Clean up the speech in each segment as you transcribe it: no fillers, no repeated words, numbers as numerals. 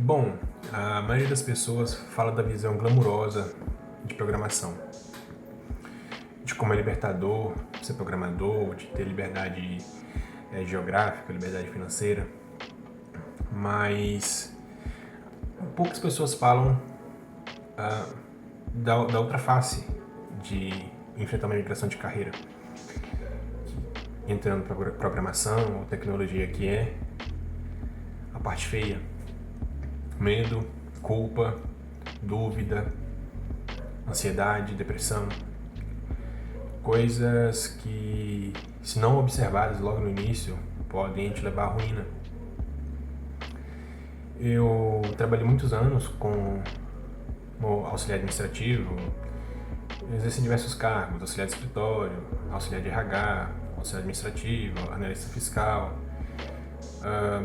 Bom, a maioria das pessoas fala da visão glamurosa de programação, de como é libertador ser programador, de ter liberdade geográfica, liberdade financeira, mas poucas pessoas falam da outra face de enfrentar uma migração de carreira, entrando para programação ou tecnologia, que é a parte feia. Medo, culpa, dúvida, ansiedade, depressão. Coisas que, se não observadas logo no início, podem te levar à ruína. Eu trabalhei muitos anos como auxiliar administrativo, exerci diversos cargos: auxiliar de escritório, auxiliar de RH, auxiliar administrativo, analista fiscal.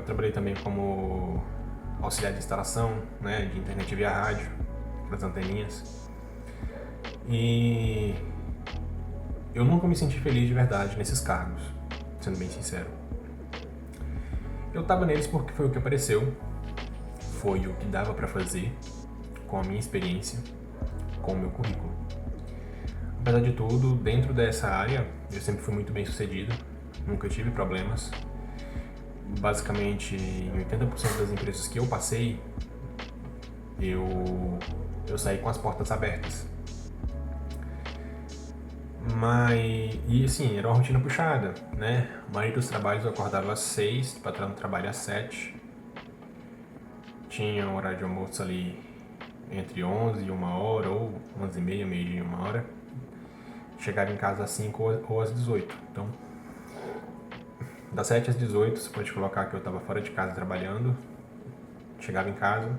Trabalhei também como auxiliar de instalação, né, de internet via rádio, das anteninhas. E eu nunca me senti feliz de verdade nesses cargos, sendo bem sincero. Eu estava neles porque foi o que apareceu, foi o que dava para fazer, com a minha experiência, com o meu currículo. Apesar de tudo, dentro dessa área, eu sempre fui muito bem sucedido, nunca tive problemas. Basicamente, em 80% das empresas que eu passei, eu saí com as portas abertas. E assim, era uma rotina puxada, né? A maioria dos trabalhos eu acordava às 6, para estar no trabalho às 7. Tinha um horário de almoço ali entre 11 e 1 hora, ou 11h30, meio-dia e 1 hora. Chegava em casa às 5 ou às 18. Então, das 7 às 18, você pode colocar que eu estava fora de casa trabalhando. Chegava em casa,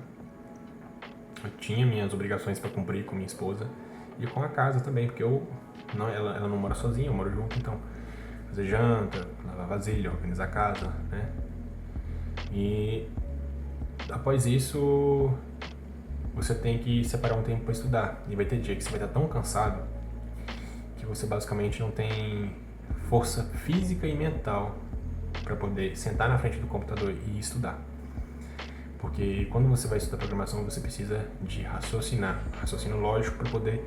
eu tinha minhas obrigações para cumprir com minha esposa e com a casa também, porque ela não mora sozinha, eu moro junto, então fazer janta, lavar vasilha, organizar a casa, né? E após isso, você tem que separar um tempo para estudar. E vai ter dia que você vai estar tão cansado que você basicamente não tem força física e mental para poder sentar na frente do computador e estudar. Porque quando você vai estudar programação, você precisa de raciocínio lógico, para poder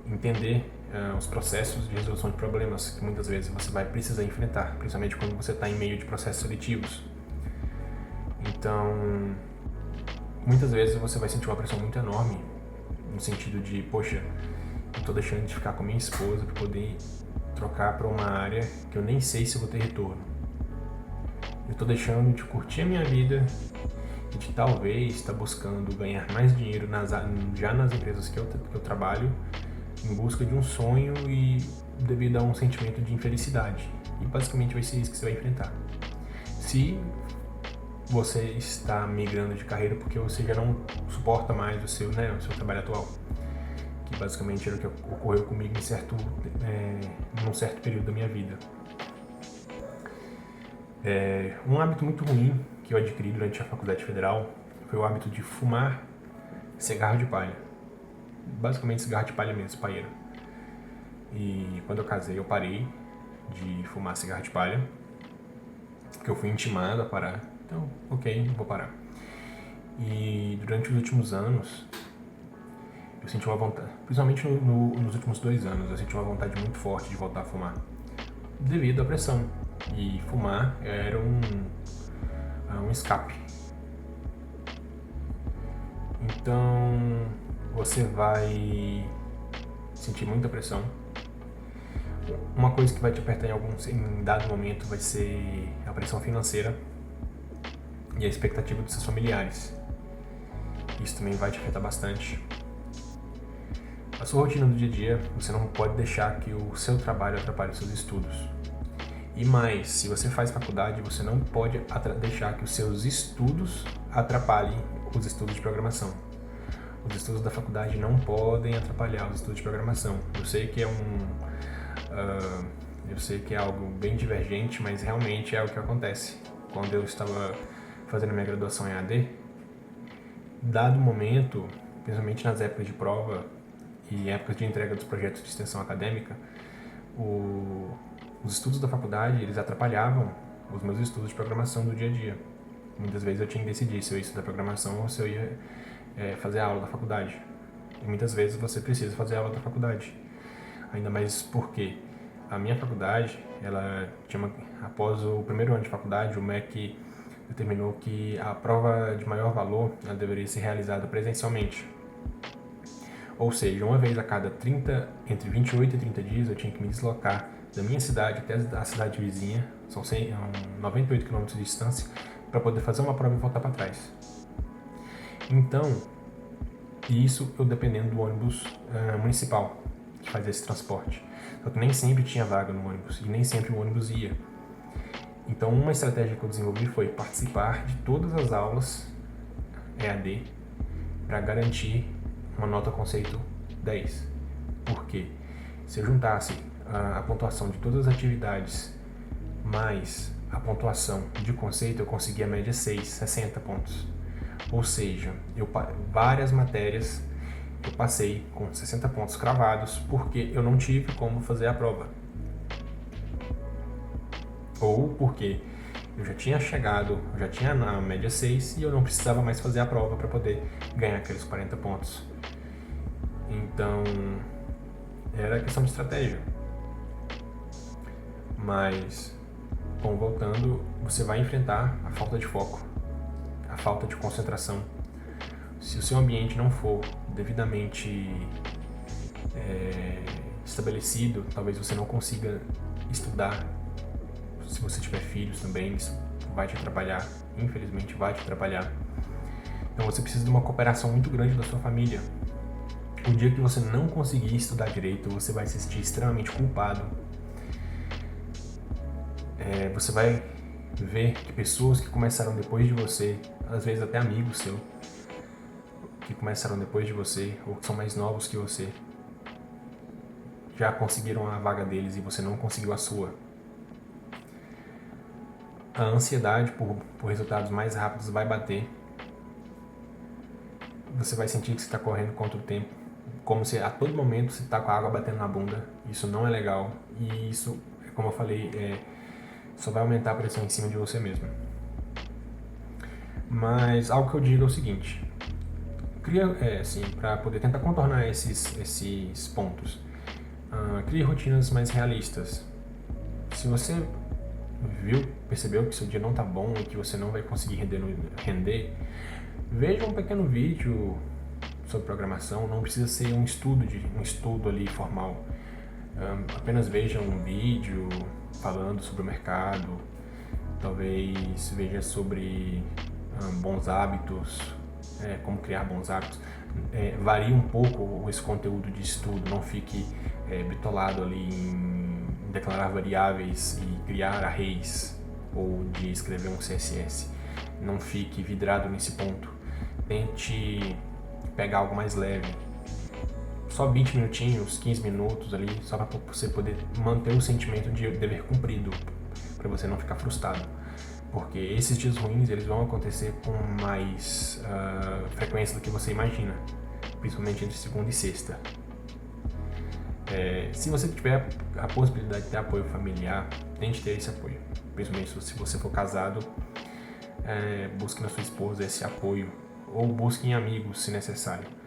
entender os processos de resolução de problemas que muitas vezes você vai precisar enfrentar, principalmente quando você está em meio de processos seletivos. Então, muitas vezes você vai sentir uma pressão muito enorme, no sentido de, poxa, eu estou deixando de ficar com minha esposa para poder trocar para uma área que eu nem sei se vou ter retorno. Eu estou deixando de curtir a minha vida e de talvez estar buscando ganhar mais dinheiro já nas empresas que eu trabalho, em busca de um sonho e devido a um sentimento de infelicidade. E basicamente vai ser isso que você vai enfrentar. Se você está migrando de carreira porque você já não suporta mais o seu trabalho atual, que basicamente era o que ocorreu comigo num certo período da minha vida. Um hábito muito ruim que eu adquiri durante a faculdade federal foi o hábito de fumar cigarro de palha. Basicamente cigarro de palha mesmo, paeiro. E quando eu casei, eu parei de fumar cigarro de palha, porque eu fui intimado a parar. Então, ok, vou parar. E durante os últimos anos, eu senti uma vontade, principalmente nos últimos 2 anos, eu senti uma vontade muito forte de voltar a fumar, devido à pressão. E fumar era um escape. Então, você vai sentir muita pressão. Uma coisa que vai te apertar em dado momento vai ser a pressão financeira e a expectativa dos seus familiares. Isso também vai te afetar bastante. A sua rotina do dia a dia, você não pode deixar que o seu trabalho atrapalhe os seus estudos. E mais, se você faz faculdade, você não pode deixar que os seus estudos atrapalhem os estudos de programação. Os estudos da faculdade não podem atrapalhar os estudos de programação. Eu sei que é algo bem divergente, mas realmente é o que acontece. Quando eu estava fazendo minha graduação em AD, dado o momento, principalmente nas épocas de prova e épocas de entrega dos projetos de extensão acadêmica, os estudos da faculdade, eles atrapalhavam os meus estudos de programação do dia a dia. Muitas vezes eu tinha que decidir se eu ia estudar programação ou se eu ia fazer a aula da faculdade. E muitas vezes você precisa fazer a aula da faculdade. Ainda mais porque a minha faculdade, ela tinha após o primeiro ano de faculdade, o MEC determinou que a prova de maior valor ela deveria ser realizada presencialmente. Ou seja, uma vez a cada entre 28 e 30 dias eu tinha que me deslocar da minha cidade até a cidade vizinha, são 98 km de distância, para poder fazer uma prova e voltar para trás. Então, isso eu dependendo do ônibus municipal que fazia esse transporte. Só que nem sempre tinha vaga no ônibus e nem sempre o ônibus ia. Então, uma estratégia que eu desenvolvi foi participar de todas as aulas EAD para garantir uma nota conceito 10. Por quê? Se eu juntasse a pontuação de todas as atividades mais a pontuação de conceito, eu conseguia a média 6, 60 pontos. Ou seja, várias matérias eu passei com 60 pontos cravados porque eu não tive como fazer a prova. Ou porque eu já tinha já tinha na média 6 e eu não precisava mais fazer a prova para poder ganhar aqueles 40 pontos. Então, era questão de estratégia. Mas, bom, voltando, você vai enfrentar a falta de foco, a falta de concentração. Se o seu ambiente não for devidamente estabelecido, talvez você não consiga estudar. Se você tiver filhos também, isso vai te atrapalhar, infelizmente vai te atrapalhar. Então você precisa de uma cooperação muito grande da sua família. O dia que você não conseguir estudar direito, você vai se sentir extremamente culpado. Você vai ver que pessoas que começaram depois de você, às vezes até amigos seus, que começaram depois de você, ou que são mais novos que você, já conseguiram a vaga deles e você não conseguiu a sua. A ansiedade por resultados mais rápidos vai bater. Você vai sentir que você está correndo contra o tempo, como se a todo momento você está com a água batendo na bunda. Isso não é legal e isso, como eu falei, só vai aumentar a pressão em cima de você mesmo. Mas algo que eu digo é o seguinte: para poder tentar contornar esses pontos, crie rotinas mais realistas. Se você percebeu que seu dia não está bom e que você não vai conseguir render, veja um pequeno vídeo sobre programação. Não precisa ser um estudo ali formal. Apenas veja um vídeo falando sobre o mercado, talvez veja sobre bons hábitos, como criar bons hábitos. Varie um pouco esse conteúdo de estudo, não fique bitolado ali em declarar variáveis e criar arrays ou de escrever um CSS. Não fique vidrado nesse ponto. Tente pegar algo mais leve. Só 20 minutinhos, 15 minutos ali, só para você poder manter o sentimento de dever cumprido, para você não ficar frustrado. Porque esses dias ruins eles vão acontecer com mais frequência do que você imagina, principalmente entre segunda e sexta. Se você tiver a possibilidade de ter apoio familiar, tente ter esse apoio. Principalmente se você for casado, busque na sua esposa esse apoio, ou busque em amigos se necessário.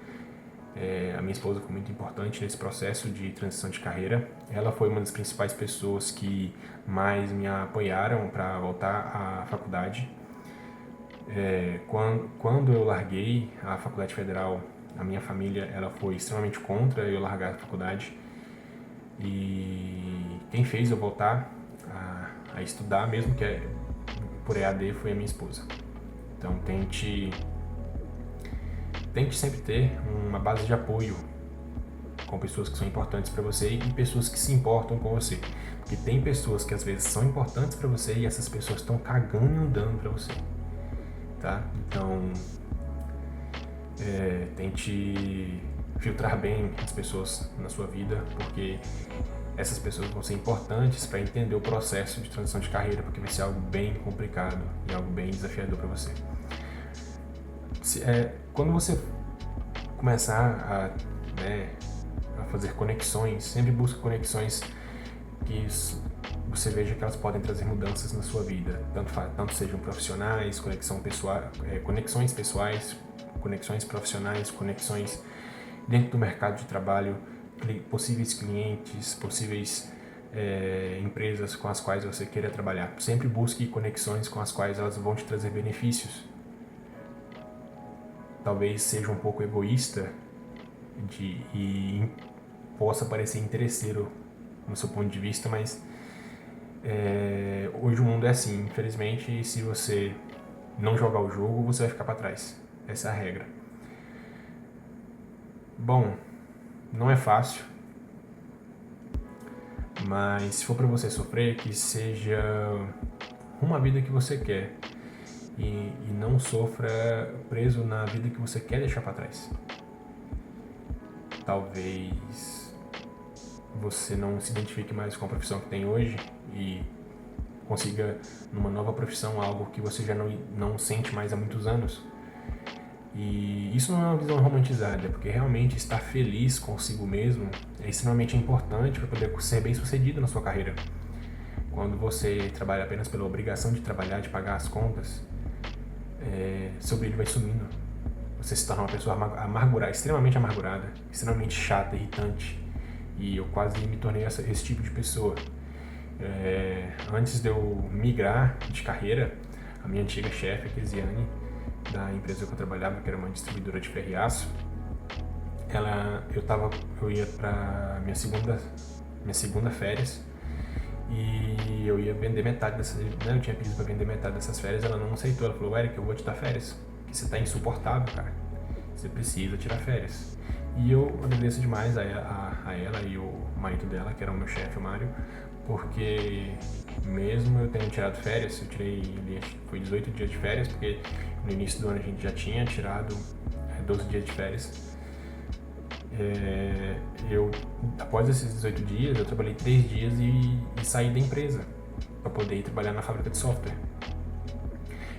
A minha esposa foi muito importante nesse processo de transição de carreira. Ela foi uma das principais pessoas que mais me apoiaram para voltar à faculdade. Quando eu larguei a faculdade federal, a minha família ela foi extremamente contra eu largar a faculdade. E quem fez eu voltar a estudar, mesmo que por EAD, foi a minha esposa. Então tente sempre ter uma base de apoio com pessoas que são importantes para você e pessoas que se importam com você. Porque tem pessoas que às vezes são importantes para você e essas pessoas estão cagando e andando para você. Tá? Então, tente filtrar bem as pessoas na sua vida, porque essas pessoas vão ser importantes para entender o processo de transição de carreira, porque vai ser algo bem complicado e algo bem desafiador para você. Quando você começar a fazer conexões, sempre busque conexões que você veja que elas podem trazer mudanças na sua vida, tanto sejam profissionais, conexões pessoais, conexões profissionais, conexões dentro do mercado de trabalho, possíveis clientes, possíveis empresas com as quais você queira trabalhar. Sempre busque conexões com as quais elas vão te trazer benefícios. Talvez seja um pouco egoísta e possa parecer interesseiro no seu ponto de vista, mas hoje o mundo é assim. Infelizmente, se você não jogar o jogo, você vai ficar para trás. Essa é a regra. Bom, não é fácil, mas se for para você sofrer, que seja uma vida que você quer e não sofra preso na vida que você quer deixar para trás. Talvez você não se identifique mais com a profissão que tem hoje e consiga numa nova profissão algo que você já não sente mais há muitos anos. E isso não é uma visão romantizada, porque realmente estar feliz consigo mesmo é extremamente importante para poder ser bem sucedido na sua carreira. Quando você trabalha apenas pela obrigação de trabalhar, de pagar as contas, seu brilho vai sumindo. Você se torna uma pessoa amargurada, extremamente amargurada, extremamente chata, irritante. E eu quase me tornei esse tipo de pessoa. Antes de eu migrar de carreira, a minha antiga chefe, a Kesiane, da empresa que eu trabalhava, que era uma distribuidora de ferro e aço, eu ia para minha segunda férias e eu ia vender metade dessas, eu tinha pedido para vender metade dessas férias, ela não aceitou, ela falou: Eric, eu vou te dar férias, porque você tá insuportável, cara, você precisa tirar férias. E eu agradeço demais a ela e o marido dela, que era o meu chefe, o Mário, porque mesmo eu tendo tirado férias, foi 18 dias de férias, porque no início do ano a gente já tinha tirado 12 dias de férias. Após esses 18 dias, eu trabalhei 3 dias e saí da empresa para poder ir trabalhar na fábrica de software.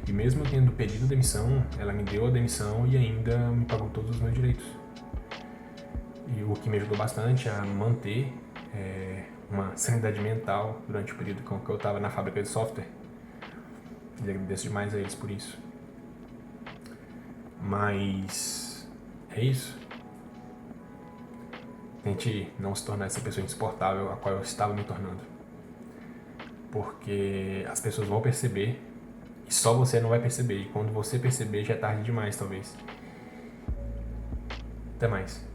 E mesmo eu tendo pedido demissão, ela me deu a demissão e ainda me pagou todos os meus direitos. E o que me ajudou bastante a manter uma sanidade mental durante o período que eu estava na fábrica de software. E agradeço demais a eles por isso. Mas é isso. Tente não se tornar essa pessoa insuportável a qual eu estava me tornando. Porque as pessoas vão perceber e só você não vai perceber. E quando você perceber, já é tarde demais, talvez. Até mais.